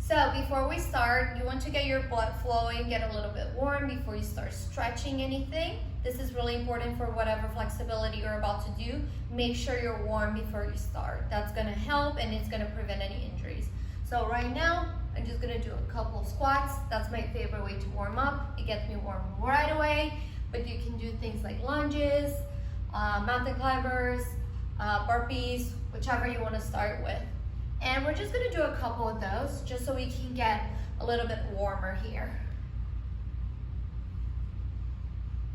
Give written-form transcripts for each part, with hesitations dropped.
So before we start, you want to get your blood flowing, get a little bit warm before you start stretching anything. This is really important for whatever flexibility you're about to do. Make sure you're warm before you start. That's gonna help and it's gonna prevent any injuries. So right now, I'm just gonna do a couple squats. That's my favorite way to warm up. It gets me warm right away, but you can do things like lunges, mountain climbers, burpees, whichever you wanna start with. And we're just gonna do a couple of those just so we can get a little bit warmer here.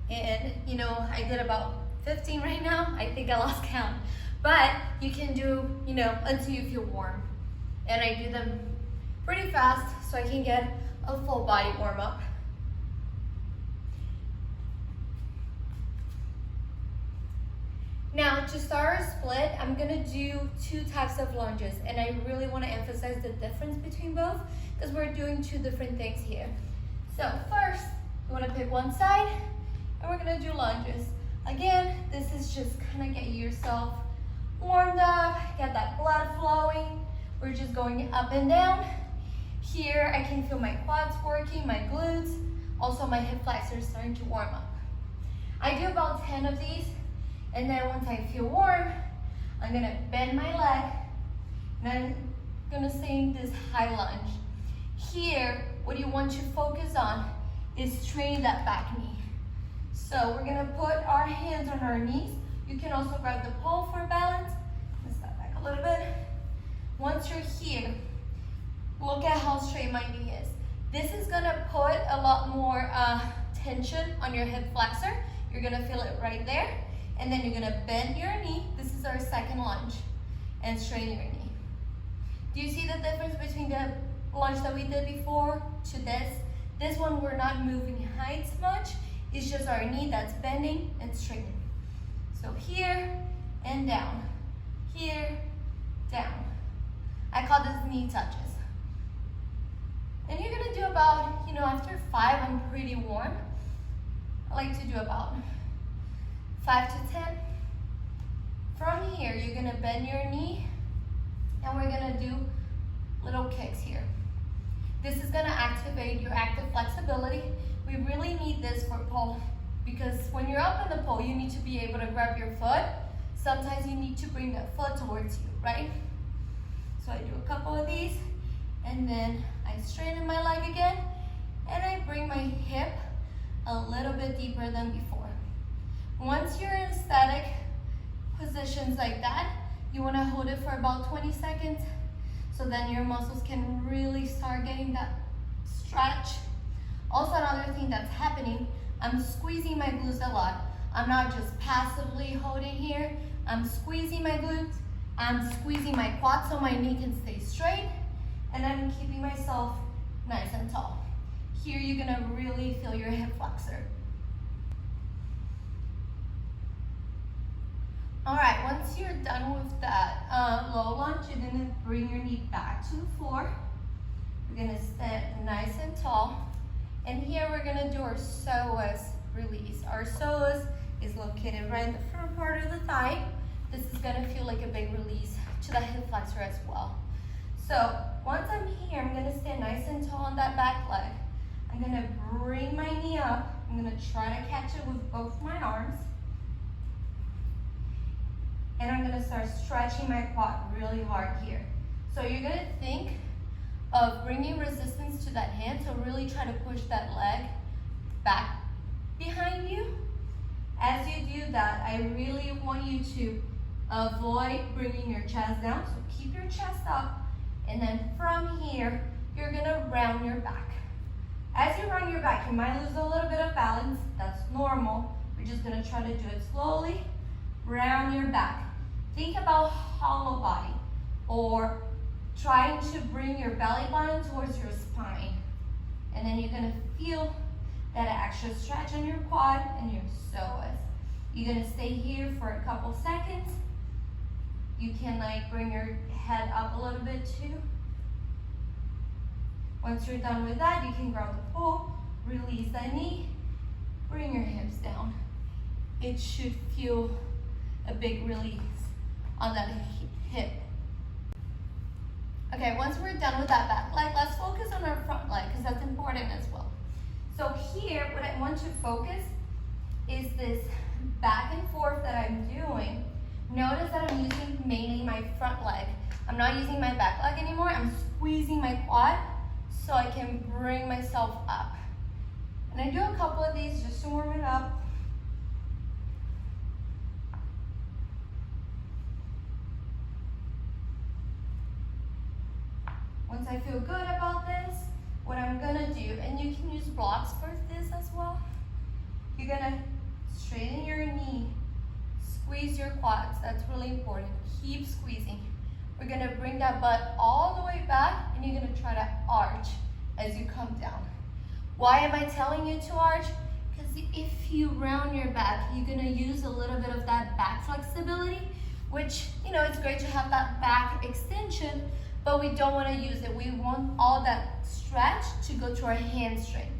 And you know, I did about 15 right now. I think I lost count. But you can do, you know, until you feel warm. And I do them pretty fast so I can get a full body warm up. Now, to start our split, I'm gonna do 2 types of lunges, and I really wanna emphasize the difference between both because we're doing 2 different things here. So first, you wanna pick one side, and we're gonna do lunges. Again, this is just kinda get yourself warmed up, get that blood flowing. We're just going up and down. Here, I can feel my quads working, my glutes, also my hip flexors starting to warm up. I do about 10 of these. And then once I feel warm, I'm gonna bend my leg, and I'm gonna stay in this high lunge. Here, what you want to focus on is straining that back knee. So we're gonna put our hands on our knees. You can also grab the pole for balance. Let's step back a little bit. Once you're here, look at how straight my knee is. This is gonna put a lot more tension on your hip flexor. You're gonna feel it right there. And then you're gonna bend your knee. This is our second lunge. And straighten your knee. Do you see the difference between the lunge that we did before to this? This one, we're not moving heights much. It's just our knee that's bending and straightening. So here and down. Here, down. I call this knee touches. And you're gonna do about, you know, after 5, I'm pretty warm. I like to do about 5 to 10. From here, you're gonna bend your knee, and we're gonna do little kicks here. This is gonna activate your active flexibility. We really need this for pole, because when you're up in the pole, you need to be able to grab your foot. Sometimes you need to bring that foot towards you, right? So I do a couple of these, and then I straighten my leg again, and I bring my hip a little bit deeper than before. Once you're in static positions like that, you want to hold it for about 20 seconds so then your muscles can really start getting that stretch. Also, another thing that's happening, I'm squeezing my glutes a lot. I'm not just passively holding here. I'm squeezing my glutes. I'm squeezing my quads so my knee can stay straight, and I'm keeping myself nice and tall. Here, you're going to really feel your hip flexor. All right, once you're done with that low lunge, you're gonna bring your knee back to the floor. We're gonna stand nice and tall. And here we're gonna do our psoas release. Our psoas is located right in the front part of the thigh. This is gonna feel like a big release to the hip flexor as well. So once I'm here, I'm gonna stand nice and tall on that back leg. I'm gonna bring my knee up. I'm gonna try to catch it with both my arms. And I'm gonna start stretching my quad really hard here. So you're gonna think of bringing resistance to that hand, so really try to push that leg back behind you. As you do that, I really want you to avoid bringing your chest down, so keep your chest up, and then from here, you're gonna round your back. As you round your back, you might lose a little bit of balance. That's normal. We're just gonna try to do it slowly. Round your back. Think about hollow body, or trying to bring your belly button towards your spine. And then you're gonna feel that extra stretch on your quad and your psoas. You're gonna stay here for a couple seconds. You can like bring your head up a little bit too. Once you're done with that, you can grab the pole, release that knee, bring your hips down. It should feel a big release on that hip. Okay, once we're done with that back leg, let's focus here, what I want to focus is this back and forth that I'm doing. Notice that I'm using mainly my front leg. I'm not using my back leg anymore. I'm squeezing my quad so I can bring myself up. And I do a couple of these just to warm it up. Once I feel good about this, what I'm gonna do, and you can use blocks for this as well, you're gonna straighten your knee, squeeze your quads, that's really important. Keep squeezing. We're gonna bring that butt all the way back, and you're gonna try to arch as you come down. Why am I telling you to arch? Because if you round your back, you're gonna use a little bit of that back flexibility, which, it's great to have that back extension, but we don't want to use it. We want all that stretch to go to our hamstring.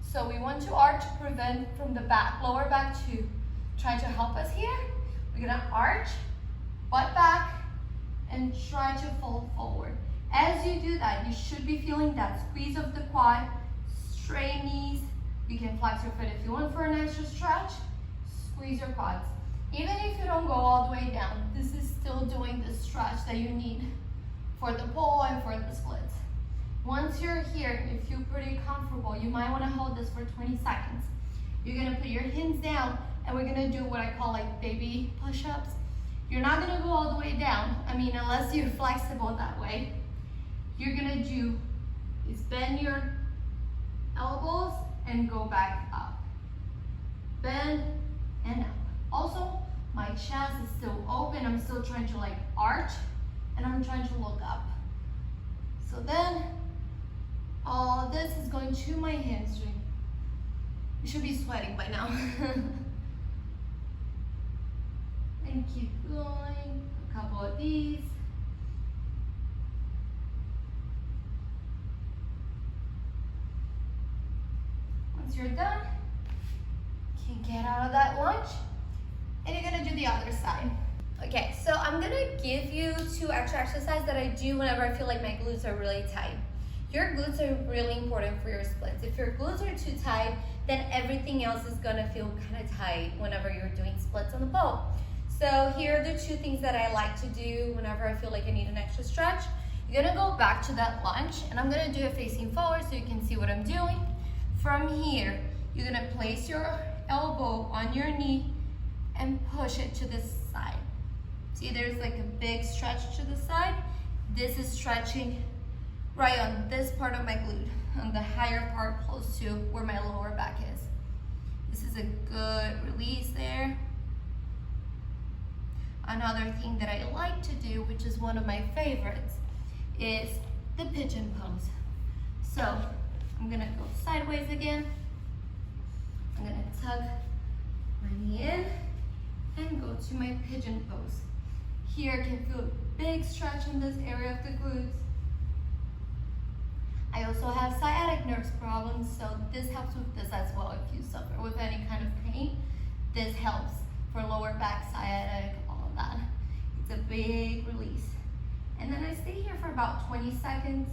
So we want to arch to prevent from the back, lower back to try to help us here. We're gonna arch, butt back, and try to fold forward. As you do that, you should be feeling that squeeze of the quad, straight knees. You can flex your foot if you want for an extra stretch. Squeeze your quads. Even if you don't go all the way down, this is still doing the stretch that you need for the pull and for the splits. Once you're here, you feel pretty comfortable, you might want to hold this for 20 seconds. You're going to put your hands down, and we're going to do what I call like baby push-ups. You're not going to go all the way down, unless you're flexible that way. You're going to do is bend your elbows and go back up. Bend and up. Also, my chest is still open. I'm still trying to arch, and I'm trying to look up. So then, all this is going to my hamstring. You should be sweating by now. And keep going, a couple of these. Once you're done, you can get out of that lunge, and you're gonna do the other side. Okay, so I'm gonna give you 2 extra exercises that I do whenever I feel like my glutes are really tight. Your glutes are really important for your splits. If your glutes are too tight, then everything else is gonna feel kind of tight whenever you're doing splits on the pole. So here are the 2 things that I like to do whenever I feel like I need an extra stretch. You're gonna go back to that lunge, and I'm gonna do it facing forward so you can see what I'm doing. From here, you're gonna place your elbow on your knee and push it to this side. See, there's like a big stretch to the side. This is stretching right on this part of my glute, on the higher part close to where my lower back is. This is a good release there. Another thing that I like to do, which is one of my favorites, is the pigeon pose. So I'm gonna go sideways again. I'm gonna tuck my knee in and go to my pigeon pose. Here I can feel a big stretch in this area of the glutes. I also have sciatic nerves problems, so this helps with this as well. If you suffer with any kind of pain, this helps for lower back, sciatic, all of that. It's a big release. And then I stay here for about 20 seconds.